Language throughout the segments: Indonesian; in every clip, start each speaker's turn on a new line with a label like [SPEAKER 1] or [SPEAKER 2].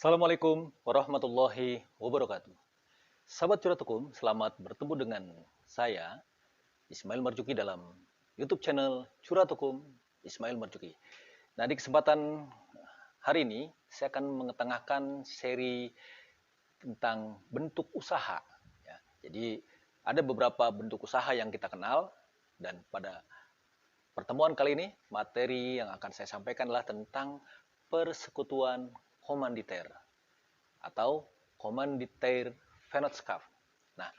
[SPEAKER 1] Assalamualaikum warahmatullahi wabarakatuh. Sahabat Curhat Hukum, selamat bertemu dengan saya, Ismail Marzuki dalam YouTube channel Curhat Hukum Ismail Marzuki. Nah, di kesempatan hari ini, saya akan mengetengahkan seri tentang bentuk usaha. Ya, jadi, ada beberapa bentuk usaha yang kita kenal, dan pada pertemuan kali ini, materi yang akan saya sampaikan adalah tentang persekutuan komanditer atau Komanditer Vennootschap. Nah,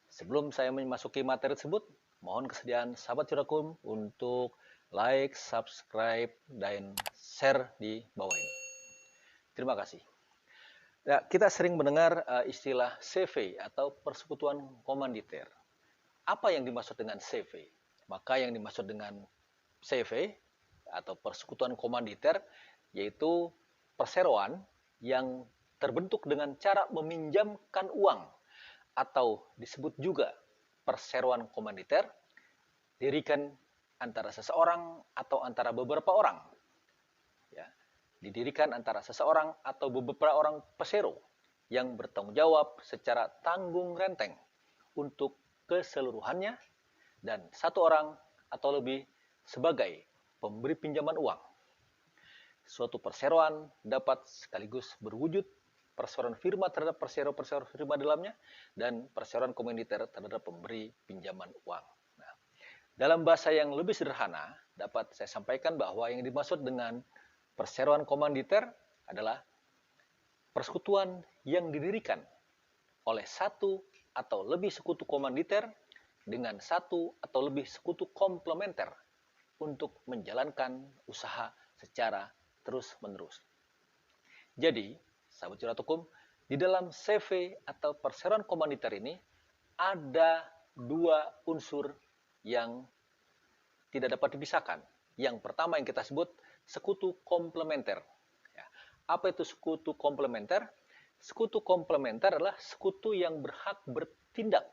[SPEAKER 1] sebelum saya memasuki materi tersebut, mohon kesediaan sahabat Curhat Hukum untuk like, subscribe, dan share di bawah ini. Terima kasih. Ya, kita sering mendengar istilah CV atau persekutuan komanditer. Apa yang dimaksud dengan CV? Maka yang dimaksud dengan CV atau persekutuan komanditer yaitu perseroan yang terbentuk dengan cara meminjamkan uang atau disebut juga perseroan komanditer didirikan antara seseorang atau antara beberapa orang. Ya, didirikan antara seseorang atau beberapa orang pesero yang bertanggung jawab secara tanggung renteng untuk keseluruhannya dan satu orang atau lebih sebagai pemberi pinjaman uang. Suatu perseroan dapat sekaligus berwujud perseroan firma terhadap persero-persero firma dalamnya dan perseroan komanditer terhadap pemberi pinjaman uang. Nah, dalam bahasa yang lebih sederhana, dapat saya sampaikan bahwa yang dimaksud dengan perseroan komanditer adalah persekutuan yang didirikan oleh satu atau lebih sekutu komanditer dengan satu atau lebih sekutu komplementer untuk menjalankan usaha secara terus-menerus. Jadi, sahabat Curhat Hukum, di dalam CV atau perseroan komanditer ini ada dua unsur yang tidak dapat dipisahkan. Yang pertama yang kita sebut sekutu komplementer. Ya. Apa itu sekutu komplementer? Sekutu komplementer adalah sekutu yang berhak bertindak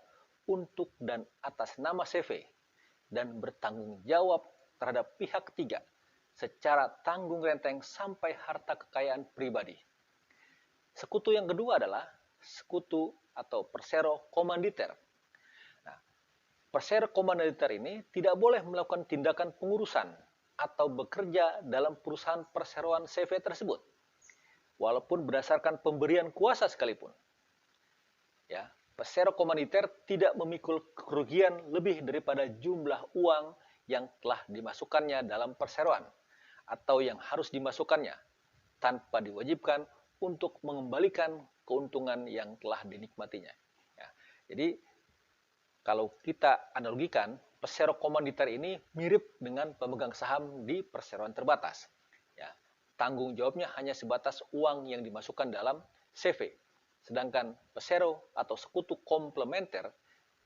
[SPEAKER 1] untuk dan atas nama CV dan bertanggung jawab terhadap pihak ketiga secara tanggung renteng sampai harta kekayaan pribadi. Sekutu yang kedua adalah sekutu atau persero komanditer. Nah, persero komanditer ini tidak boleh melakukan tindakan pengurusan atau bekerja dalam perusahaan perseroan CV tersebut, walaupun berdasarkan pemberian kuasa sekalipun. Ya, persero komanditer tidak memikul kerugian lebih daripada jumlah uang yang telah dimasukkannya dalam perseroan atau yang harus dimasukkannya tanpa diwajibkan untuk mengembalikan keuntungan yang telah dinikmatinya. Ya, jadi kalau kita analogikan, persero komanditer ini mirip dengan pemegang saham di perseroan terbatas. Ya, tanggung jawabnya hanya sebatas uang yang dimasukkan dalam CV. Sedangkan persero atau sekutu komplementer,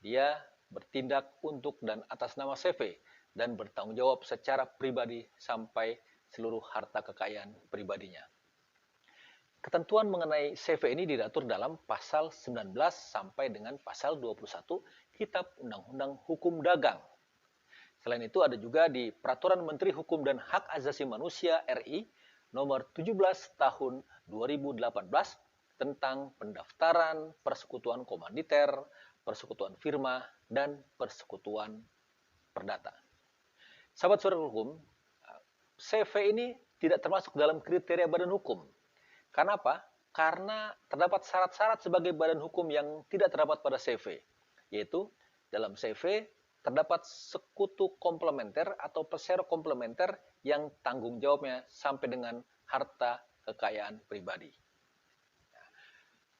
[SPEAKER 1] dia bertindak untuk dan atas nama CV dan bertanggung jawab secara pribadi sampai seluruh harta kekayaan pribadinya. Ketentuan mengenai CV ini diatur dalam pasal 19 sampai dengan pasal 21 Kitab Undang-Undang Hukum Dagang. Selain itu ada juga di Peraturan Menteri Hukum dan Hak Asasi Manusia RI nomor 17 tahun 2018 tentang pendaftaran persekutuan komanditer, persekutuan firma, dan persekutuan perdata. Sahabat Curhat Hukum, CV ini tidak termasuk dalam kriteria badan hukum. Karena apa? Karena terdapat syarat-syarat sebagai badan hukum yang tidak terdapat pada CV, yaitu dalam CV terdapat sekutu komplementer atau persero komplementer yang tanggung jawabnya sampai dengan harta kekayaan pribadi.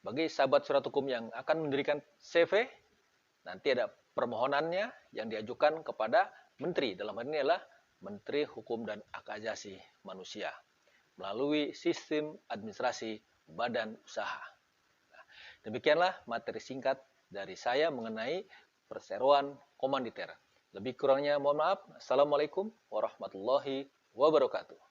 [SPEAKER 1] Bagi sahabat Curhat Hukum yang akan mendirikan CV, nanti ada permohonannya yang diajukan kepada Menteri. Dalam hal ini adalah Menteri Hukum dan Hak Asasi Manusia melalui sistem administrasi badan usaha. Nah, demikianlah materi singkat dari saya mengenai perseroan komanditer. Lebih kurangnya mohon maaf. Assalamualaikum warahmatullahi wabarakatuh.